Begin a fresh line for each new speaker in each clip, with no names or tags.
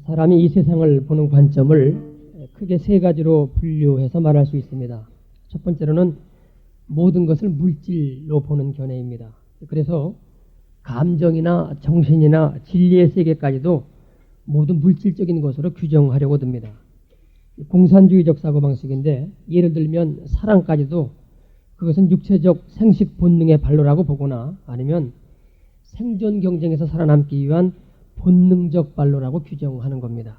사람이 이 세상을 보는 관점을 크게 세 가지로 분류해서 말할 수 있습니다. 첫 번째로는 모든 것을 물질로 보는 견해입니다. 그래서 감정이나 정신이나 진리의 세계까지도 모든 물질적인 것으로 규정하려고 듭니다. 공산주의적 사고방식인데, 예를 들면 사랑까지도 그것은 육체적 생식 본능의 발로라고 보거나, 아니면 생존 경쟁에서 살아남기 위한 본능적 발로라고 규정하는 겁니다.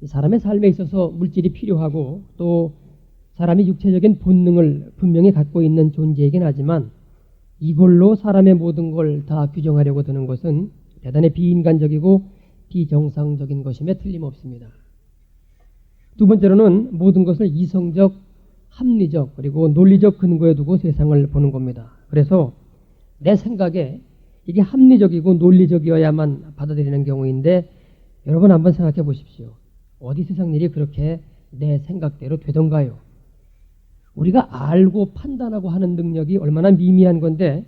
사람의 삶에 있어서 물질이 필요하고, 또 사람이 육체적인 본능을 분명히 갖고 있는 존재이긴 하지만, 이걸로 사람의 모든 걸 다 규정하려고 드는 것은 대단히 비인간적이고 비정상적인 것임에 틀림없습니다. 두 번째로는 모든 것을 이성적, 합리적, 그리고 논리적 근거에 두고 세상을 보는 겁니다. 그래서 내 생각에 이게 합리적이고 논리적이어야만 받아들이는 경우인데, 여러분 한번 생각해 보십시오. 어디 세상 일이 그렇게 내 생각대로 되던가요? 우리가 알고 판단하고 하는 능력이 얼마나 미미한 건데,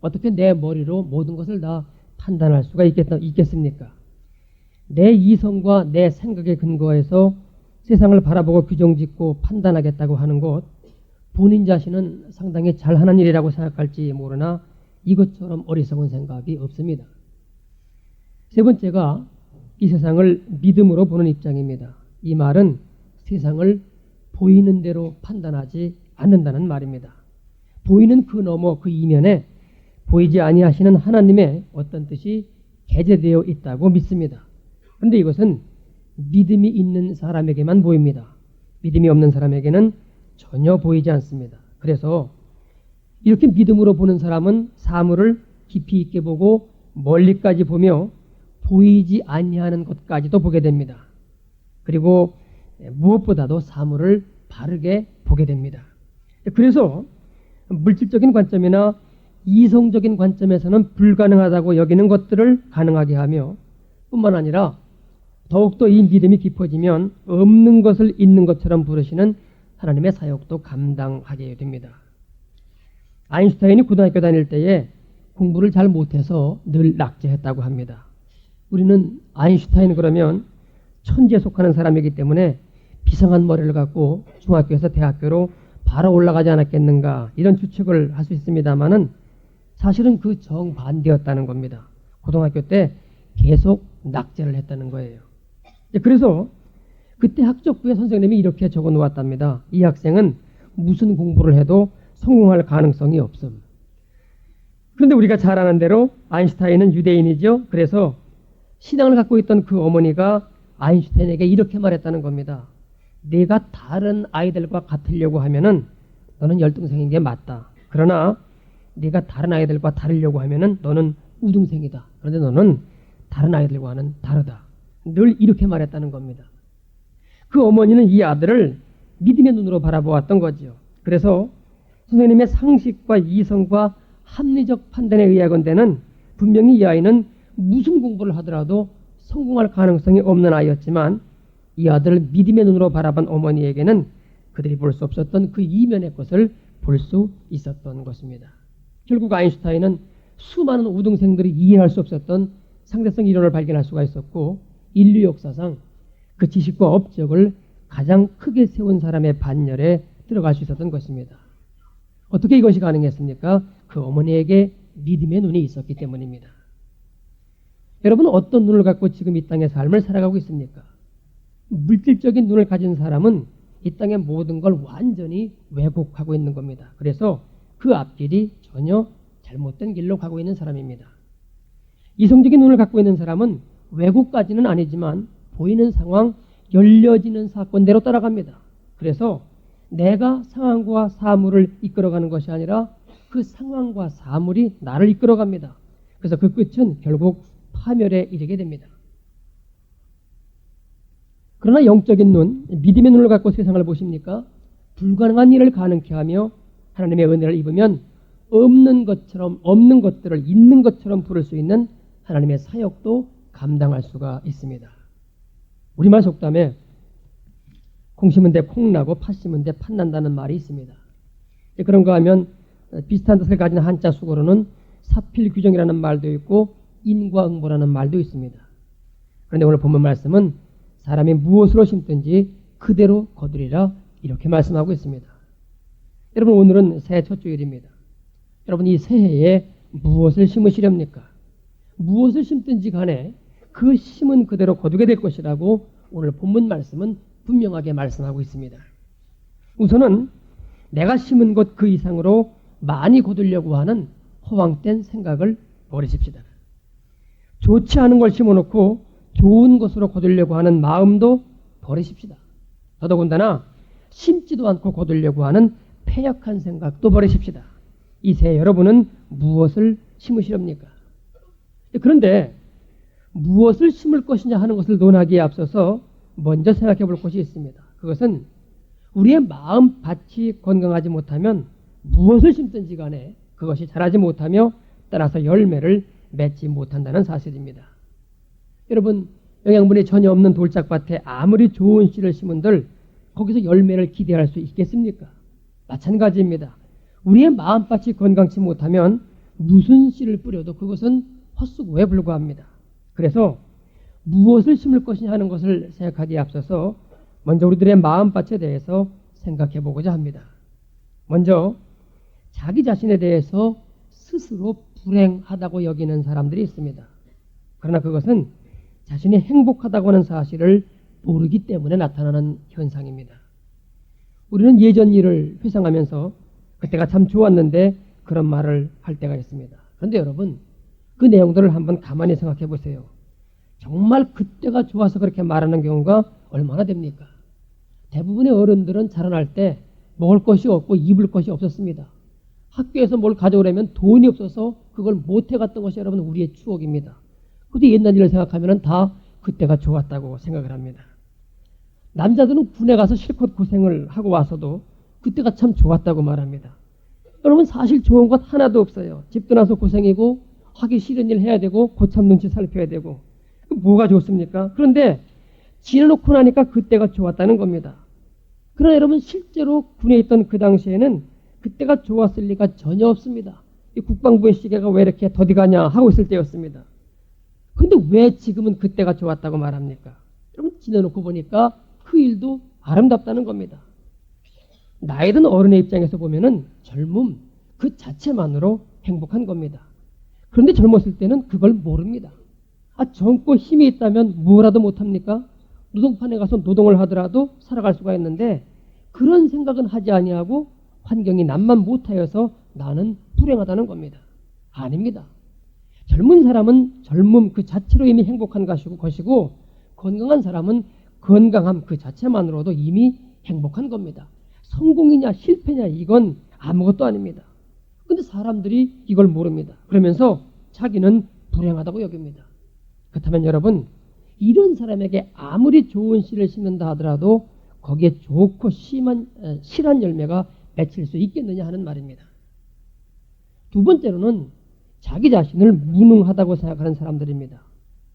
어떻게 내 머리로 모든 것을 다 판단할 수가 있겠습니까? 내 이성과 내 생각에 근거해서 세상을 바라보고 규정짓고 판단하겠다고 하는 것, 본인 자신은 상당히 잘하는 일이라고 생각할지 모르나 이것처럼 어리석은 생각이 없습니다. 세 번째가 이 세상을 믿음으로 보는 입장입니다. 이 말은 세상을 보이는 대로 판단하지 않는다는 말입니다. 보이는 그 너머, 그 이면에 보이지 아니하시는 하나님의 어떤 뜻이 개재되어 있다고 믿습니다. 그런데 이것은 믿음이 있는 사람에게만 보입니다. 믿음이 없는 사람에게는 전혀 보이지 않습니다. 그래서 이렇게 믿음으로 보는 사람은 사물을 깊이 있게 보고 멀리까지 보며 보이지 아니하는 것까지도 보게 됩니다. 그리고 무엇보다도 사물을 바르게 보게 됩니다. 그래서 물질적인 관점이나 이성적인 관점에서는 불가능하다고 여기는 것들을 가능하게 하며, 뿐만 아니라 더욱더 이 믿음이 깊어지면 없는 것을 있는 것처럼 부르시는 하나님의 사역도 감당하게 됩니다. 아인슈타인이 고등학교 다닐 때에 공부를 잘 못해서 늘 낙제했다고 합니다. 우리는 아인슈타인 그러면 천지에 속하는 사람이기 때문에 비상한 머리를 갖고 중학교에서 대학교로 바로 올라가지 않았겠는가, 이런 추측을 할 수 있습니다만은 사실은 그 정반대였다는 겁니다. 고등학교 때 계속 낙제를 했다는 거예요. 그래서 그때 학적부에 선생님이 이렇게 적어 놓았답니다. 이 학생은 무슨 공부를 해도 성공할 가능성이 없음. 그런데 우리가 잘 아는 대로 아인슈타인은 유대인이죠. 그래서 신앙을 갖고 있던 그 어머니가 아인슈타인에게 이렇게 말했다는 겁니다. 네가 다른 아이들과 같으려고 하면은 너는 열등생인 게 맞다. 그러나 네가 다른 아이들과 다르려고 하면은 너는 우등생이다. 그런데 너는 다른 아이들과는 다르다. 늘 이렇게 말했다는 겁니다. 그 어머니는 이 아들을 믿음의 눈으로 바라보았던 거죠. 그래서 선생님의 상식과 이성과 합리적 판단에 의하건대는 분명히 이 아이는 무슨 공부를 하더라도 성공할 가능성이 없는 아이였지만, 이 아들을 믿음의 눈으로 바라본 어머니에게는 그들이 볼 수 없었던 그 이면의 것을 볼 수 있었던 것입니다. 결국 아인슈타인은 수많은 우등생들이 이해할 수 없었던 상대성 이론을 발견할 수가 있었고, 인류 역사상 그 지식과 업적을 가장 크게 세운 사람의 반열에 들어갈 수 있었던 것입니다. 어떻게 이것이 가능했습니까? 그 어머니에게 믿음의 눈이 있었기 때문입니다. 여러분은 어떤 눈을 갖고 지금 이 땅의 삶을 살아가고 있습니까? 물질적인 눈을 가진 사람은 이 땅의 모든 걸 완전히 왜곡하고 있는 겁니다. 그래서 그 앞길이 전혀 잘못된 길로 가고 있는 사람입니다. 이성적인 눈을 갖고 있는 사람은 왜곡까지는 아니지만 보이는 상황, 열려지는 사건대로 따라갑니다. 그래서 내가 상황과 사물을 이끌어가는 것이 아니라 그 상황과 사물이 나를 이끌어갑니다. 그래서 그 끝은 결국 파멸에 이르게 됩니다. 그러나 영적인 눈, 믿음의 눈을 갖고 세상을 보십니까? 불가능한 일을 가능케 하며 하나님의 은혜를 입으면 없는 것처럼, 없는 것들을 있는 것처럼 부를 수 있는 하나님의 사역도 감당할 수가 있습니다. 우리말 속담에 콩 심은 데 콩 나고 팥 심은 데 팥 난다는 말이 있습니다. 그런가 하면 비슷한 뜻을 가진 한자 수어로는 사필규정이라는 말도 있고 인과응보라는 말도 있습니다. 그런데 오늘 본문 말씀은 사람이 무엇으로 심든지 그대로 거두리라 이렇게 말씀하고 있습니다. 여러분 오늘은 새해 첫 주일입니다. 여러분 이 새해에 무엇을 심으시렵니까? 무엇을 심든지 간에 그 심은 그대로 거두게 될 것이라고 오늘 본문 말씀은 분명하게 말씀하고 있습니다. 우선은 내가 심은 것 그 이상으로 많이 거두려고 하는 허황된 생각을 버리십시다. 좋지 않은 걸 심어놓고 좋은 것으로 거두려고 하는 마음도 버리십시다. 더더군다나 심지도 않고 거두려고 하는 패역한 생각도 버리십시다. 이 새해 여러분은 무엇을 심으시렵니까? 그런데 무엇을 심을 것이냐 하는 것을 논하기에 앞서서 먼저 생각해 볼 것이 있습니다. 그것은 우리의 마음밭이 건강하지 못하면 무엇을 심든지 간에 그것이 자라지 못하며 따라서 열매를 맺지 못한다는 사실입니다. 여러분 영양분이 전혀 없는 돌짝밭에 아무리 좋은 씨를 심은들 거기서 열매를 기대할 수 있겠습니까? 마찬가지입니다. 우리의 마음밭이 건강치 못하면 무슨 씨를 뿌려도 그것은 헛수고에 불과합니다. 그래서 무엇을 심을 것이냐 하는 것을 생각하기에 앞서서 먼저 우리들의 마음밭에 대해서 생각해 보고자 합니다. 먼저 자기 자신에 대해서 스스로 불행하다고 여기는 사람들이 있습니다. 그러나 그것은 자신이 행복하다고 하는 사실을 모르기 때문에 나타나는 현상입니다. 우리는 예전 일을 회상하면서 그때가 참 좋았는데 그런 말을 할 때가 있습니다. 그런데 여러분 그 내용들을 한번 가만히 생각해 보세요. 정말 그때가 좋아서 그렇게 말하는 경우가 얼마나 됩니까? 대부분의 어른들은 자라날 때 먹을 것이 없고 입을 것이 없었습니다. 학교에서 뭘 가져오려면 돈이 없어서 그걸 못해 갔던 것이 여러분 우리의 추억입니다. 그런데 옛날 일을 생각하면 다 그때가 좋았다고 생각을 합니다. 남자들은 군에 가서 실컷 고생을 하고 와서도 그때가 참 좋았다고 말합니다. 여러분 사실 좋은 것 하나도 없어요. 집 떠나서 고생이고 하기 싫은 일 해야 되고 고참 눈치 살펴야 되고 뭐가 좋습니까? 그런데 지내놓고 나니까 그때가 좋았다는 겁니다. 그러나 여러분 실제로 군에 있던 그 당시에는 그때가 좋았을 리가 전혀 없습니다. 이 국방부의 시계가 왜 이렇게 더디 가냐 하고 있을 때였습니다. 그런데 왜 지금은 그때가 좋았다고 말합니까? 여러분 지내놓고 보니까 그 일도 아름답다는 겁니다. 나이 든 어른의 입장에서 보면은 젊음 그 자체만으로 행복한 겁니다. 그런데 젊었을 때는 그걸 모릅니다. 젊고 힘이 있다면 뭐라도 못합니까? 노동판에 가서 노동을 하더라도 살아갈 수가 있는데 그런 생각은 하지 아니하고 환경이 남만 못하여서 나는 불행하다는 겁니다. 아닙니다. 젊은 사람은 젊음 그 자체로 이미 행복한 것이고 건강한 사람은 건강함 그 자체만으로도 이미 행복한 겁니다. 성공이냐 실패냐 이건 아무것도 아닙니다. 그런데 사람들이 이걸 모릅니다. 그러면서 자기는 불행하다고 여깁니다. 그렇다면 여러분 이런 사람에게 아무리 좋은 씨를 심는다 하더라도 거기에 좋고 실한 열매가 맺힐 수 있겠느냐 하는 말입니다. 두 번째로는 자기 자신을 무능하다고 생각하는 사람들입니다.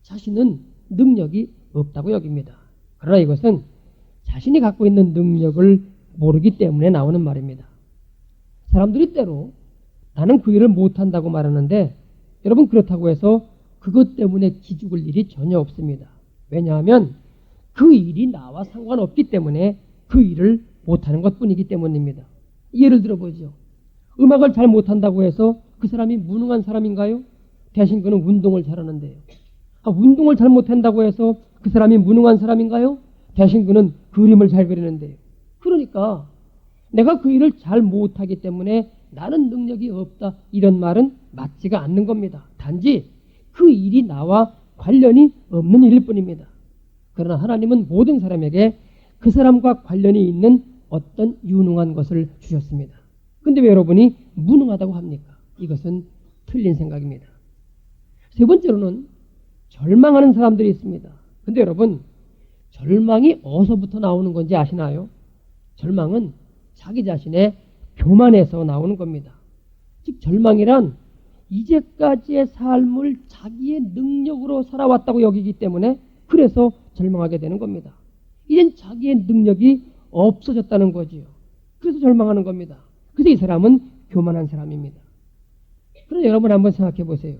자신은 능력이 없다고 여깁니다. 그러나 이것은 자신이 갖고 있는 능력을 모르기 때문에 나오는 말입니다. 사람들이 때로 나는 그 일을 못한다고 말하는데 여러분 그렇다고 해서 그것 때문에 기죽을 일이 전혀 없습니다. 왜냐하면 그 일이 나와 상관없기 때문에 그 일을 못하는 것뿐이기 때문입니다. 예를 들어보죠. 음악을 잘 못한다고 해서 그 사람이 무능한 사람인가요? 대신 그는 운동을 잘하는데요. 운동을 잘 못한다고 해서 그 사람이 무능한 사람인가요? 대신 그는 그림을 잘 그리는데요. 그러니까 내가 그 일을 잘 못하기 때문에 나는 능력이 없다 이런 말은 맞지가 않는 겁니다. 단지 그 일이 나와 관련이 없는 일일 뿐입니다. 그러나 하나님은 모든 사람에게 그 사람과 관련이 있는 어떤 유능한 것을 주셨습니다. 그런데 왜 여러분이 무능하다고 합니까? 이것은 틀린 생각입니다. 세 번째로는 절망하는 사람들이 있습니다. 그런데 여러분 절망이 어디서부터 나오는 건지 아시나요? 절망은 자기 자신의 교만에서 나오는 겁니다. 즉 절망이란 이제까지의 삶을 자기의 능력으로 살아왔다고 여기기 때문에 그래서 절망하게 되는 겁니다. 이젠 자기의 능력이 없어졌다는 거지요. 그래서 절망하는 겁니다. 그래서 이 사람은 교만한 사람입니다. 그러나 여러분 한번 생각해 보세요.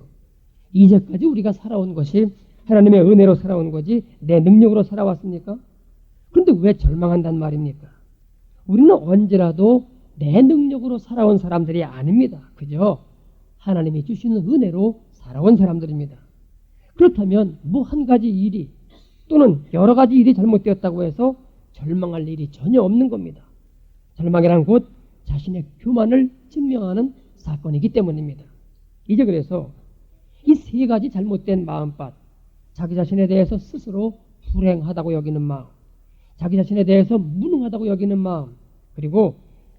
이제까지 우리가 살아온 것이 하나님의 은혜로 살아온 거지 내 능력으로 살아왔습니까? 그런데 왜 절망한단 말입니까? 우리는 언제라도 내 능력으로 살아온 사람들이 아닙니다. 그저 하나님이 주시는 은혜로 살아온 사람들입니다. 그렇다면 뭐 한 가지 일이 또는 여러 가지 일이 잘못되었다고 해서 절망할 일이 전혀 없는 겁니다. 절망이란 곧 자신의 교만을 증명하는 사건이기 때문입니다. 이제 그래서 이 세 가지 잘못된 마음밭, 자기 자신에 대해서 스스로 불행하다고 여기는 마음, 자기 자신에 대해서 무능하다고 여기는 마음, 그리고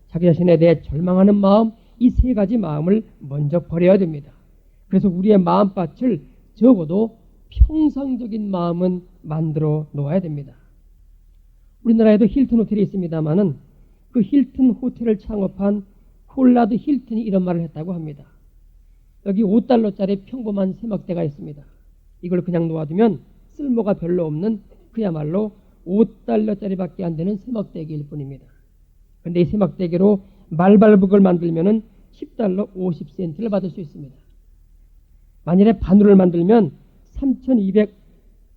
자기 자신에 대해 절망하는 마음, 이 세 가지 마음을 먼저 버려야 됩니다. 그래서 우리의 마음밭을 적어도 평상적인 마음은 만들어 놓아야 됩니다. 우리나라에도 힐튼 호텔이 있습니다마는 그 힐튼 호텔을 창업한 콜라드 힐튼이 이런 말을 했다고 합니다. 여기 $5짜리 평범한 세막대가 있습니다. 이걸 그냥 놓아두면 쓸모가 별로 없는 그야말로 $5짜리밖에 안 되는 세막대기일 뿐입니다. 그런데 이 세막대기로 말발북을 만들면 $10 50센트를 받을 수 있습니다. 만일에 바늘을 만들면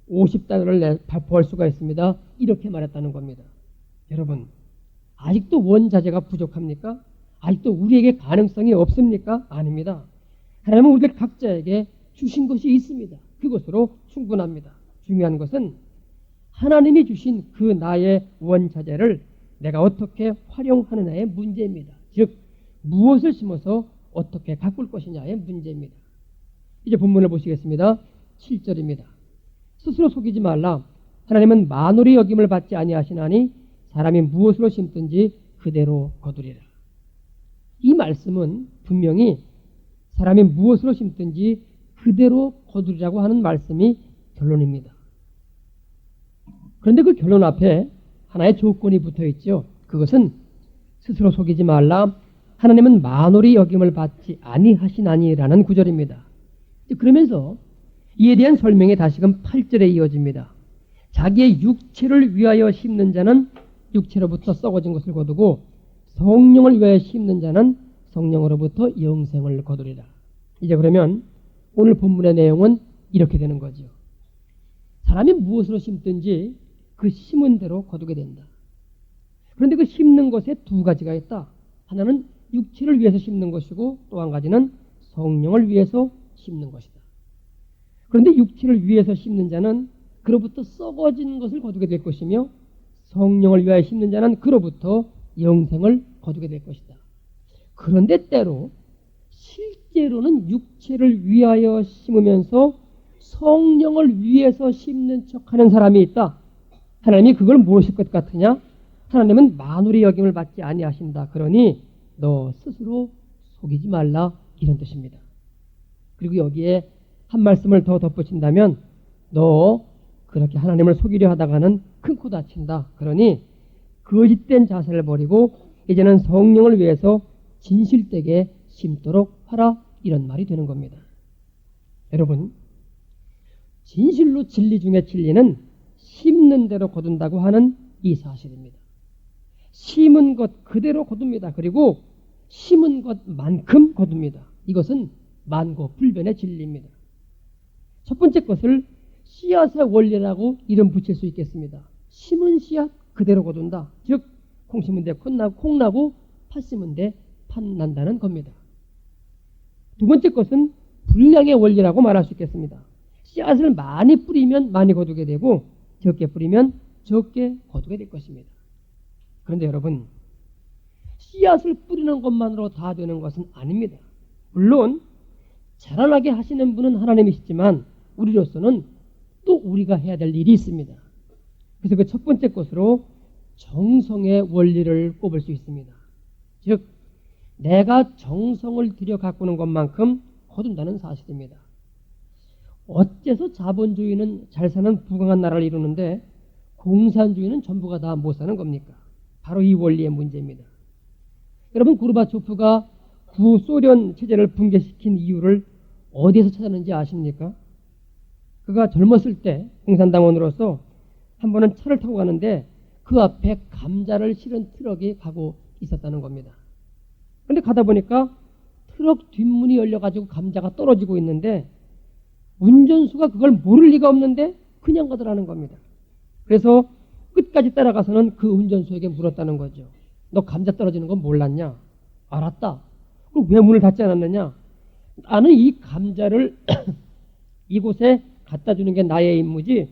$3,250를 벌 수가 있습니다. 이렇게 말했다는 겁니다. 여러분, 아직도 원자재가 부족합니까? 아직도 우리에게 가능성이 없습니까? 아닙니다. 하나님은 우리들 각자에게 주신 것이 있습니다. 그것으로 충분합니다. 중요한 것은 하나님이 주신 그 나의 원자재를 내가 어떻게 활용하느냐의 문제입니다. 즉 무엇을 심어서 어떻게 가꿀 것이냐의 문제입니다. 이제 본문을 보시겠습니다. 7절입니다. 스스로 속이지 말라. 하나님은 만홀히 여김을 받지 아니하시나니 사람이 무엇으로 심든지 그대로 거두리라. 이 말씀은 분명히 사람이 무엇으로 심든지 그대로 거두리라고 하는 말씀이 결론입니다. 그런데 그 결론 앞에 하나의 조건이 붙어 있죠. 그것은 스스로 속이지 말라. 하나님은 만홀히 여김을 받지 아니하시나니라는 구절입니다. 그러면서 이에 대한 설명이 다시금 8절에 이어집니다. 자기의 육체를 위하여 심는 자는 육체로부터 썩어진 것을 거두고 성령을 위하여 심는 자는 성령으로부터 영생을 거두리라. 이제 그러면 오늘 본문의 내용은 이렇게 되는 거죠. 사람이 무엇으로 심든지 그 심은 대로 거두게 된다. 그런데 그 심는 것에 두 가지가 있다. 하나는 육체를 위해서 심는 것이고 또 한 가지는 성령을 위해서 심는 것이다. 그런데 육체를 위해서 심는 자는 그로부터 썩어진 것을 거두게 될 것이며 성령을 위하여 심는 자는 그로부터 영생을 거두게 될 것이다. 그런데 때로 실제로는 육체를 위하여 심으면서 성령을 위해서 심는 척하는 사람이 있다. 하나님이 그걸 무엇일 것 같으냐? 하나님은 만홀히 여김을 받지 아니하신다. 그러니 너 스스로 속이지 말라, 이런 뜻입니다. 그리고 여기에 한 말씀을 더 덧붙인다면 너 그렇게 하나님을 속이려 하다가는 큰 코 다친다. 그러니 거짓된 자세를 버리고 이제는 성령을 위해서 진실되게 심도록 하라, 이런 말이 되는 겁니다. 여러분, 진실로 진리 중에 진리는 심는 대로 거둔다고 하는 이 사실입니다. 심은 것 그대로 거둡니다. 그리고 심은 것만큼 거둡니다. 이것은 만고불변의 진리입니다. 첫 번째 것을 씨앗의 원리라고 이름 붙일 수 있겠습니다. 심은 씨앗 그대로 거둔다. 즉 콩 심은 데 콩 나고 팥 심은 데 팥 난다는 겁니다. 두 번째 것은 분량의 원리라고 말할 수 있겠습니다. 씨앗을 많이 뿌리면 많이 거두게 되고 적게 뿌리면 적게 거두게 될 것입니다. 그런데 여러분, 씨앗을 뿌리는 것만으로 다 되는 것은 아닙니다. 물론 자라나게 하시는 분은 하나님이시지만 우리로서는 또 우리가 해야 될 일이 있습니다. 그래서 그 첫 번째 것으로 정성의 원리를 꼽을 수 있습니다. 즉 내가 정성을 들여 가꾸는 것만큼 거둔다는 사실입니다. 어째서 자본주의는 잘 사는 부강한 나라를 이루는데 공산주의는 전부가 다 못 사는 겁니까? 바로 이 원리의 문제입니다. 여러분, 고르바초프가 구소련 체제를 붕괴시킨 이유를 어디에서 찾았는지 아십니까? 그가 젊었을 때 공산당원으로서 한 번은 차를 타고 가는데 그 앞에 감자를 실은 트럭이 가고 있었다는 겁니다. 그런데 가다 보니까 트럭 뒷문이 열려가지고 감자가 떨어지고 있는데 운전수가 그걸 모를 리가 없는데 그냥 가더라는 겁니다. 그래서 끝까지 따라가서는 그 운전수에게 물었다는 거죠. 너 감자 떨어지는 건 몰랐냐? 알았다. 그럼 왜 문을 닫지 않았느냐? 나는 이 감자를 이곳에 갖다 주는 게 나의 임무지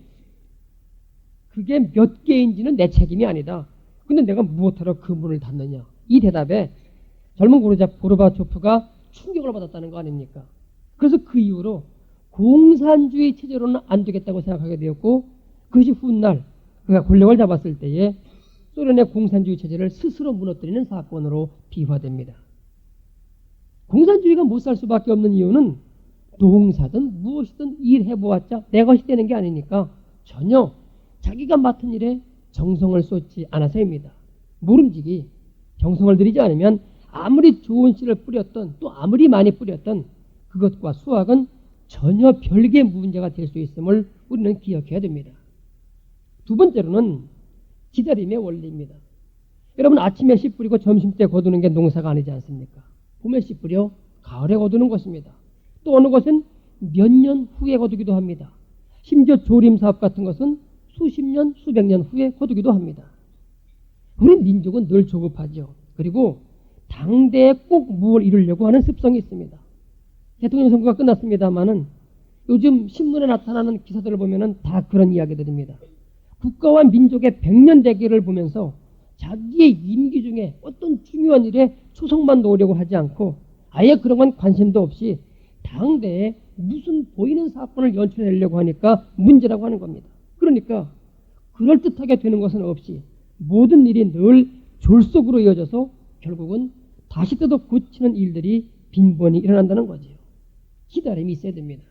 그게 몇 개인지는 내 책임이 아니다. 근데 내가 무엇하러 그 문을 닫느냐? 이 대답에 젊은 고르바초프가 충격을 받았다는 거 아닙니까? 그래서 그 이후로 공산주의 체제로는 안 되겠다고 생각하게 되었고 그것이 훗날 그가 권력을 잡았을 때에 소련의 공산주의 체제를 스스로 무너뜨리는 사건으로 비화됩니다. 공산주의가 못 살 수밖에 없는 이유는 농사든 무엇이든 일해보았자 내 것이 되는 게 아니니까 전혀 자기가 맡은 일에 정성을 쏟지 않아서입니다. 모름지기 정성을 들이지 않으면 아무리 좋은 씨를 뿌렸던 또 아무리 많이 뿌렸던 그것과 수확은 전혀 별개의 문제가 될 수 있음을 우리는 기억해야 됩니다. 두 번째로는 기다림의 원리입니다. 여러분 아침에 씨 뿌리고 점심때 거두는 게 농사가 아니지 않습니까? 봄에 씨 뿌려 가을에 거두는 것입니다. 또 어느 것은 몇 년 후에 거두기도 합니다. 심지어 조림 사업 같은 것은 수십 년, 수백 년 후에 거두기도 합니다. 우리 민족은 늘 조급하죠. 그리고 당대에 꼭 무엇을 이루려고 하는 습성이 있습니다. 대통령 선거가 끝났습니다마는 요즘 신문에 나타나는 기사들을 보면은 다 그런 이야기들입니다. 국가와 민족의 100년 대계를 보면서 자기의 임기 중에 어떤 중요한 일에 초성만 놓으려고 하지 않고 아예 그런 건 관심도 없이 당대에 무슨 보이는 사건을 연출하려고 하니까 문제라고 하는 겁니다. 그러니까 그럴듯하게 되는 것은 없이 모든 일이 늘 졸속으로 이어져서 결국은 다시 뜯어 고치는 일들이 빈번히 일어난다는 거지요. 기다림이 있어야 됩니다.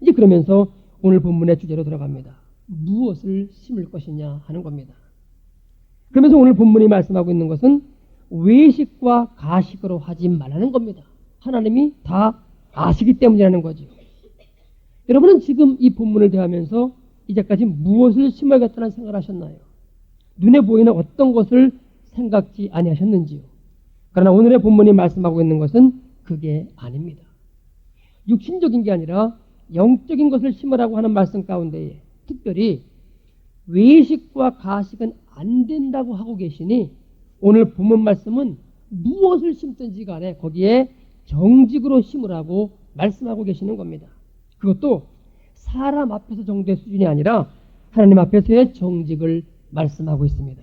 이제 그러면서 오늘 본문의 주제로 들어갑니다. 무엇을 심을 것이냐 하는 겁니다. 그러면서 오늘 본문이 말씀하고 있는 것은 외식과 가식으로 하지 말라는 겁니다. 하나님이 다 아시기 때문이라는 거죠. 여러분은 지금 이 본문을 대하면서 이제까지 무엇을 심어야겠다는 생각을 하셨나요? 눈에 보이는 어떤 것을 생각지 아니하셨는지요? 그러나 오늘의 본문이 말씀하고 있는 것은 그게 아닙니다. 육신적인 게 아니라 영적인 것을 심으라고 하는 말씀 가운데에 특별히 외식과 가식은 안 된다고 하고 계시니 오늘 본문 말씀은 무엇을 심든지 간에 거기에 정직으로 심으라고 말씀하고 계시는 겁니다. 그것도 사람 앞에서 정도의 수준이 아니라 하나님 앞에서의 정직을 말씀하고 있습니다.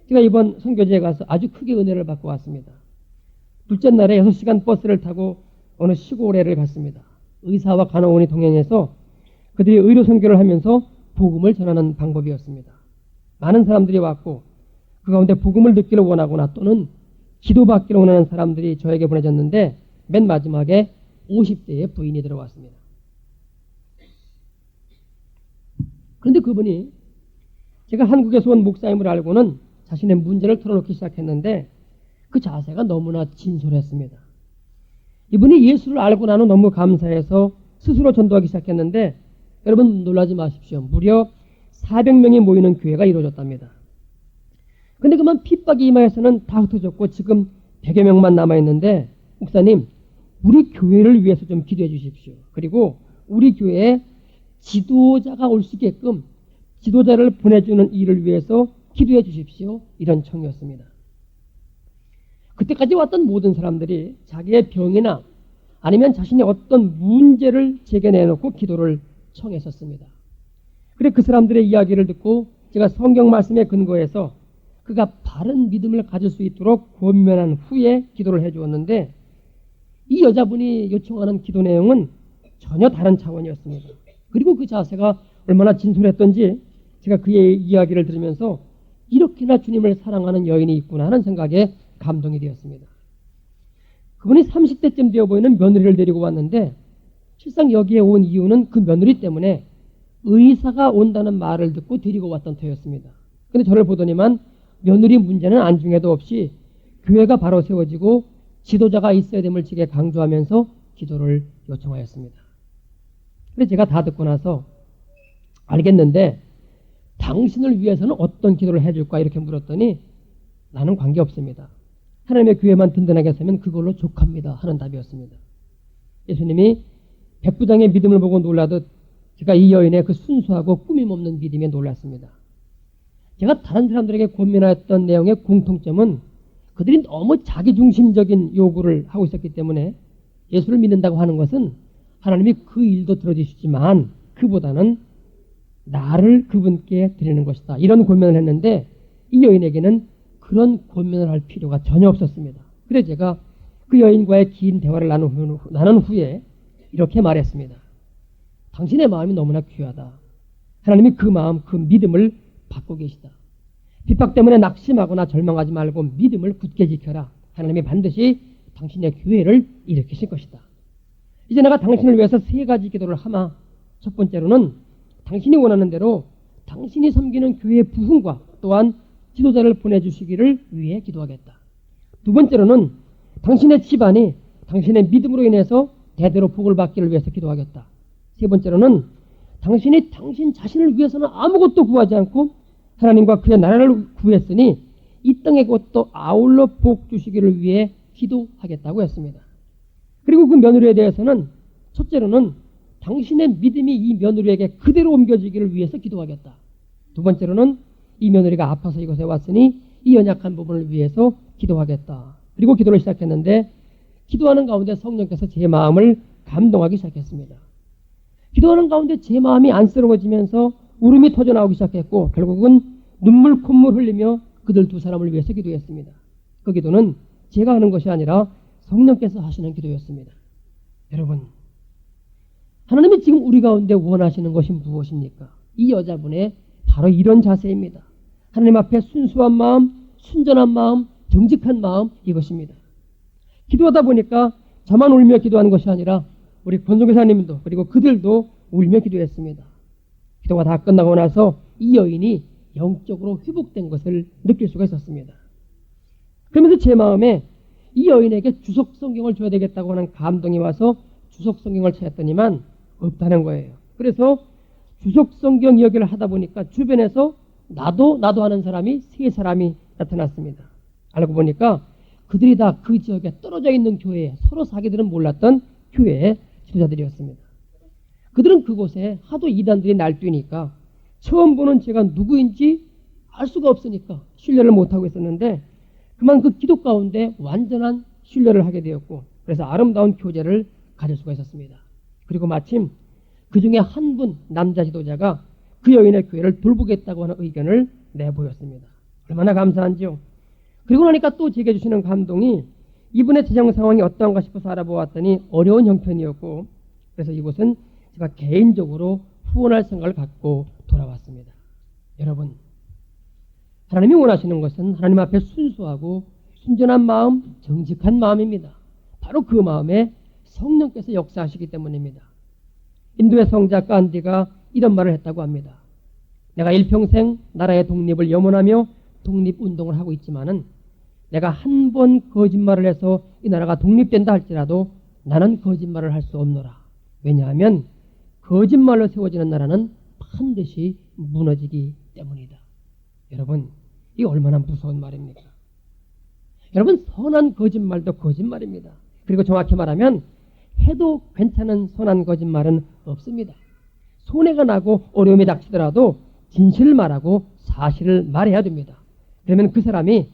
제가 이번 선교지에 가서 아주 크게 은혜를 받고 왔습니다. 둘째 날에 6시간 버스를 타고 어느 시골에를 갔습니다. 의사와 간호원이 동행해서 그들이 의료 선교를 하면서 복음을 전하는 방법이었습니다. 많은 사람들이 왔고 그 가운데 복음을 듣기를 원하거나 또는 기도받기를 원하는 사람들이 저에게 보내졌는데 맨 마지막에 50대의 부인이 들어왔습니다. 그런데 그분이 제가 한국에서 온 목사임을 알고는 자신의 문제를 털어놓기 시작했는데 그 자세가 너무나 진솔했습니다. 이분이 예수를 알고 나는 너무 감사해서 스스로 전도하기 시작했는데 여러분 놀라지 마십시오. 무려 400명이 모이는 교회가 이루어졌답니다. 근데 그만 핍박이 임하에서는 다 흩어졌고 지금 100여 명만 남아있는데 목사님 우리 교회를 위해서 좀 기도해 주십시오. 그리고 우리 교회에 지도자가 올 수 있게끔 지도자를 보내주는 일을 위해서 기도해 주십시오. 이런 청이었습니다. 그때까지 왔던 모든 사람들이 자기의 병이나 아니면 자신의 어떤 문제를 제게 내놓고 기도를 청했었습니다. 그래 그 사람들의 이야기를 듣고 제가 성경 말씀에 근거해서 그가 바른 믿음을 가질 수 있도록 권면한 후에 기도를 해주었는데 이 여자분이 요청하는 기도 내용은 전혀 다른 차원이었습니다. 그리고 그 자세가 얼마나 진솔했던지 제가 그의 이야기를 들으면서 이렇게나 주님을 사랑하는 여인이 있구나 하는 생각에 감동이 되었습니다. 그분이 30대쯤 되어 보이는 며느리를 데리고 왔는데 실상 여기에 온 이유는 그 며느리 때문에 의사가 온다는 말을 듣고 데리고 왔던 터였습니다. 그런데 저를 보더니만 며느리 문제는 안중에도 없이 교회가 바로 세워지고 지도자가 있어야 됨을 지게 강조하면서 기도를 요청하였습니다. 그런데 제가 다 듣고 나서 알겠는데 당신을 위해서는 어떤 기도를 해줄까 이렇게 물었더니 나는 관계없습니다. 하나님의 교회만 든든하게 세면 그걸로 족합니다 하는 답이었습니다. 예수님이 백부장의 믿음을 보고 놀라듯 제가 이 여인의 그 순수하고 꾸밈없는 믿음에 놀랐습니다. 제가 다른 사람들에게 권면하였던 내용의 공통점은 그들이 너무 자기중심적인 요구를 하고 있었기 때문에 예수를 믿는다고 하는 것은 하나님이 그 일도 들어주시지만 그보다는 나를 그분께 드리는 것이다. 이런 권면을 했는데 이 여인에게는 그런 권면을 할 필요가 전혀 없었습니다. 그래서 제가 그 여인과의 긴 대화를 나눈 후에 이렇게 말했습니다. 당신의 마음이 너무나 귀하다. 하나님이 그 마음, 그 믿음을 받고 계시다. 핍박 때문에 낙심하거나 절망하지 말고 믿음을 굳게 지켜라. 하나님이 반드시 당신의 교회를 일으키실 것이다. 이제 내가 당신을 위해서 3가지 기도를 하마. 첫 번째로는 당신이 원하는 대로 당신이 섬기는 교회의 부흥과 또한 지도자를 보내주시기를 위해 기도하겠다. 두 번째로는 당신의 집안이 당신의 믿음으로 인해서 대대로 복을 받기를 위해서 기도하겠다. 세 번째로는 당신이 당신 자신을 위해서는 아무것도 구하지 않고 하나님과 그의 나라를 구했으니 이 땅의 것도 아울러 복 주시기를 위해 기도하겠다고 했습니다. 그리고 그 며느리에 대해서는 첫째로는 당신의 믿음이 이 며느리에게 그대로 옮겨지기를 위해서 기도하겠다. 두 번째로는 이 며느리가 아파서 이곳에 왔으니 이 연약한 부분을 위해서 기도하겠다. 그리고 기도를 시작했는데 기도하는 가운데 성령께서 제 마음을 감동하기 시작했습니다. 기도하는 가운데 제 마음이 안쓰러워지면서 울음이 터져나오기 시작했고 결국은 눈물 콧물 흘리며 그들 두 사람을 위해서 기도했습니다. 그 기도는 제가 하는 것이 아니라 성령께서 하시는 기도였습니다. 여러분, 하나님이 지금 우리 가운데 원하시는 것이 무엇입니까? 이 여자분의 바로 이런 자세입니다. 하나님 앞에 순수한 마음, 순전한 마음, 정직한 마음, 이것입니다. 기도하다 보니까 저만 울며 기도하는 것이 아니라 우리 권종교사님도 그리고 그들도 울며 기도했습니다. 기도가 다 끝나고 나서 이 여인이 영적으로 회복된 것을 느낄 수가 있었습니다. 그러면서 제 마음에 이 여인에게 주석 성경을 줘야 되겠다고 하는 감동이 와서 주석 성경을 찾았더니만 없다는 거예요. 그래서 주석 성경 이야기를 하다 보니까 주변에서 나도 하는 사람이 3사람이 나타났습니다. 알고 보니까 그들이 다 그 지역에 떨어져 있는 교회에 서로 자기들은 몰랐던 교회의 지도자들이었습니다. 그들은 그곳에 하도 이단들이 날뛰니까 처음 보는 제가 누구인지 알 수가 없으니까 신뢰를 못하고 있었는데 그만 그 기도 가운데 완전한 신뢰를 하게 되었고 그래서 아름다운 교제를 가질 수가 있었습니다. 그리고 마침 그 중에 한 분 남자 지도자가 그 여인의 교회를 돌보겠다고 하는 의견을 내보였습니다. 얼마나 감사한지요. 그리고 나니까 또 제게 주시는 감동이 이분의 재정 상황이 어떠한가 싶어서 알아보았더니 어려운 형편이었고 그래서 이곳은 제가 개인적으로 후원할 생각을 갖고 돌아왔습니다. 여러분, 하나님이 원하시는 것은 하나님 앞에 순수하고 순전한 마음, 정직한 마음입니다. 바로 그 마음에 성령께서 역사하시기 때문입니다. 인도의 성자 간디가 이런 말을 했다고 합니다. 내가 일평생 나라의 독립을 염원하며 독립운동을 하고 있지만은 내가 한 번 거짓말을 해서 이 나라가 독립된다 할지라도 나는 거짓말을 할 수 없노라. 왜냐하면 거짓말로 세워지는 나라는 반드시 무너지기 때문이다. 여러분, 이게 얼마나 무서운 말입니까? 여러분, 선한 거짓말도 거짓말입니다. 그리고 정확히 말하면 해도 괜찮은 선한 거짓말은 없습니다. 손해가 나고 어려움이 닥치더라도 진실을 말하고 사실을 말해야 됩니다. 그러면 그 사람이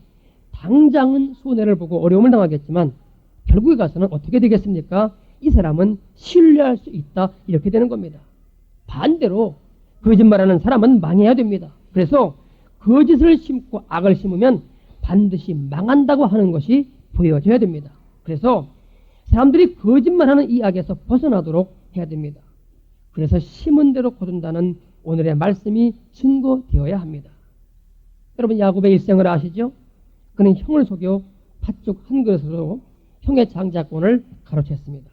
당장은 손해를 보고 어려움을 당하겠지만 결국에 가서는 어떻게 되겠습니까? 이 사람은 신뢰할 수 있다. 이렇게 되는 겁니다. 반대로 거짓말하는 사람은 망해야 됩니다. 그래서 거짓을 심고 악을 심으면 반드시 망한다고 하는 것이 보여져야 됩니다. 그래서 사람들이 거짓말하는 이 악에서 벗어나도록 해야 됩니다. 그래서 심은 대로 거둔다는 오늘의 말씀이 증거되어야 합니다. 여러분, 야곱의 일생을 아시죠? 그는 형을 속여 팥죽 한 그릇으로 형의 장자권을 가로챘습니다.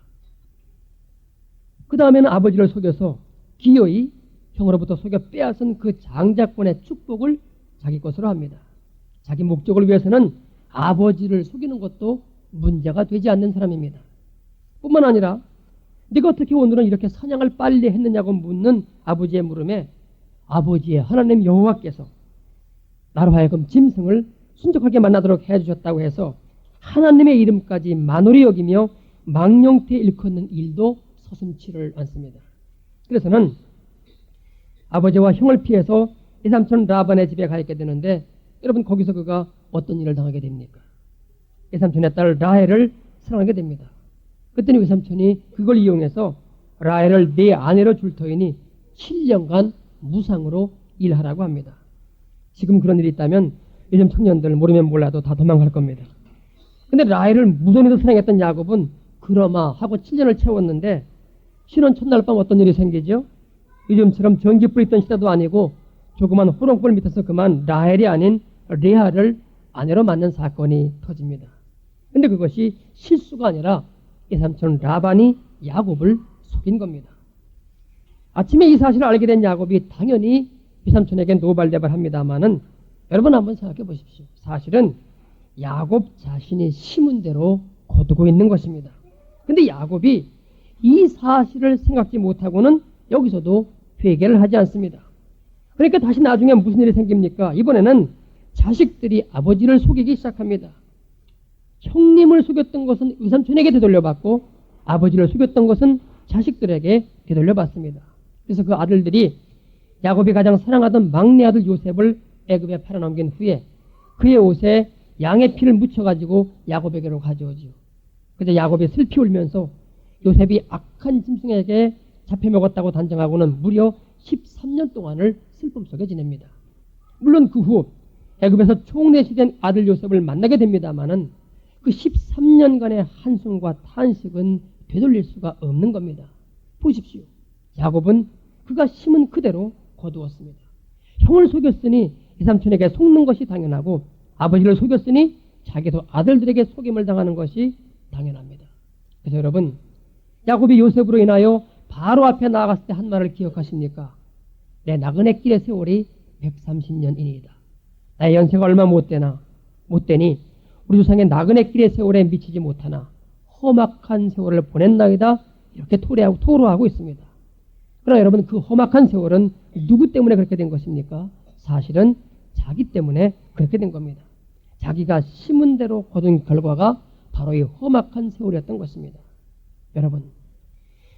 그 다음에는 아버지를 속여서 기어이 형으로부터 속여 빼앗은 그 장자권의 축복을 자기 것으로 합니다. 자기 목적을 위해서는 아버지를 속이는 것도 문제가 되지 않는 사람입니다. 뿐만 아니라 네가 어떻게 오늘은 이렇게 사냥을 빨리 했느냐고 묻는 아버지의 물음에 아버지의 하나님 여호와께서 나로 하여금 짐승을 순적하게 만나도록 해주셨다고 해서 하나님의 이름까지 만홀히 여기며 망령태 일컫는 일도 서슴치를 않습니다. 그래서는 아버지와 형을 피해서 이삼촌 라반의 집에 가 있게 되는데 여러분 거기서 그가 어떤 일을 당하게 됩니까? 이삼촌의 딸 라헬을 사랑하게 됩니다. 그랬더니 이삼촌이 그걸 이용해서 라헬을 네 아내로 줄 터이니 7년간 무상으로 일하라고 합니다. 지금 그런 일이 있다면 요즘 청년들 모르면 몰라도 다 도망갈 겁니다. 근데 라헬을 무던히도 사랑했던 야곱은 그러마 하고 7년을 채웠는데 신혼 첫날 밤 어떤 일이 생기죠? 요즘처럼 전기불 있던 시대도 아니고 조그만 호롱불 밑에서 그만 라헬이 아닌 레아를 아내로 맞는 사건이 터집니다. 근데 그것이 실수가 아니라 이삼촌 라반이 야곱을 속인 겁니다. 아침에 이 사실을 알게 된 야곱이 당연히 이삼촌에게 노발대발합니다마는 여러분 한번 생각해 보십시오. 사실은 야곱 자신이 심은 대로 거두고 있는 것입니다. 근데 야곱이 이 사실을 생각지 못하고는 여기서도 회개를 하지 않습니다. 그러니까 다시 나중에 무슨 일이 생깁니까? 이번에는 자식들이 아버지를 속이기 시작합니다. 형님을 속였던 것은 이삼촌에게 되돌려받고 아버지를 속였던 것은 자식들에게 되돌려받습니다. 그래서 그 아들들이 야곱이 가장 사랑하던 막내 아들 요셉을 애굽에 팔아넘긴 후에 그의 옷에 양의 피를 묻혀가지고 야곱에게로 가져오지요. 그래서 야곱이 슬피 울면서 요셉이 악한 짐승에게 잡혀먹었다고 단정하고는 무려 13년 동안을 슬픔 속에 지냅니다. 물론 그 후 애굽에서 총내시된 아들 요셉을 만나게 됩니다마는 그 13년간의 한숨과 탄식은 되돌릴 수가 없는 겁니다. 보십시오. 야곱은 그가 심은 그대로 거두었습니다. 형을 속였으니 이삼촌에게 속는 것이 당연하고 아버지를 속였으니 자기도 아들들에게 속임을 당하는 것이 당연합니다. 그래서 여러분 야곱이 요셉으로 인하여 바로 앞에 나아갔을 때 한 말을 기억하십니까? 내 나그네 길의 세월이 130년이니이다. 나의 연세가 얼마 못 되니 우리 조상의 나그네 길의 세월에 미치지 못하나 험악한 세월을 보냈나이다. 이렇게 토로하고 있습니다. 그러나 여러분 그 험악한 세월은 누구 때문에 그렇게 된 것입니까? 사실은 자기 때문에 그렇게 된 겁니다. 자기가 심은 대로 거둔 결과가 바로 이 험악한 세월이었던 것입니다. 여러분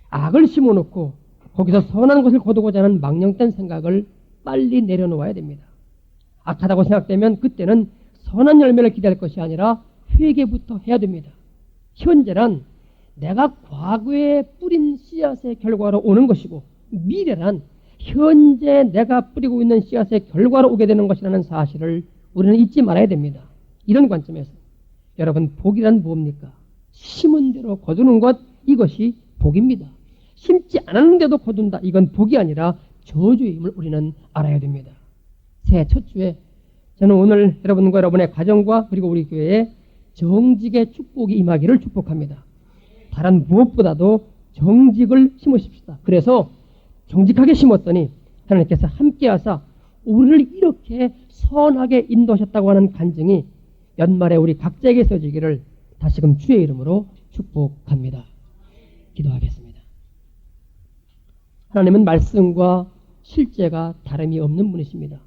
악을 심어놓고 거기서 선한 것을 거두고자 하는 망령된 생각을 빨리 내려놓아야 됩니다. 악하다고 생각되면 그때는 선한 열매를 기대할 것이 아니라 회개부터 해야 됩니다. 현재란 내가 과거에 뿌린 씨앗의 결과로 오는 것이고 미래란 현재 내가 뿌리고 있는 씨앗의 결과로 오게 되는 것이라는 사실을 우리는 잊지 말아야 됩니다. 이런 관점에서 여러분 복이란 뭡니까? 심은 대로 거두는 것 이것이 복입니다. 심지 않았는데도 거둔다. 이건 복이 아니라 저주임을 우리는 알아야 됩니다. 새해 첫 주에 저는 오늘 여러분과 여러분의 가정과 그리고 우리 교회에 정직의 축복이 임하기를 축복합니다. 다른 무엇보다도 정직을 심으십시다. 그래서 정직하게 심었더니 하나님께서 함께하사 우리를 이렇게 선하게 인도하셨다고 하는 간증이 연말에 우리 각자에게 써지기를 다시금 주의 이름으로 축복합니다. 기도하겠습니다. 하나님은 말씀과 실제가 다름이 없는 분이십니다.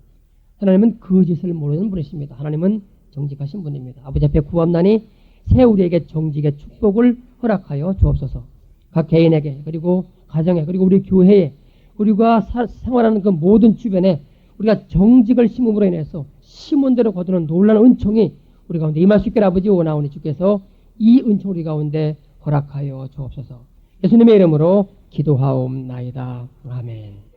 하나님은 거짓을 모르는 분이십니다. 하나님은 정직하신 분입니다. 아버지 앞에 구합나니 새 우리에게 정직의 축복을 허락하여 주옵소서. 각 개인에게 그리고 가정에 그리고 우리 교회에 우리가 생활하는 그 모든 주변에 우리가 정직을 심음으로 인해서 심은 대로 거두는 놀라운 은총이 우리 가운데 임할 수 있기를 아버지 원하오니 주께서 이 은총 우리 가운데 허락하여 주옵소서. 예수님의 이름으로 기도하옵나이다. 아멘.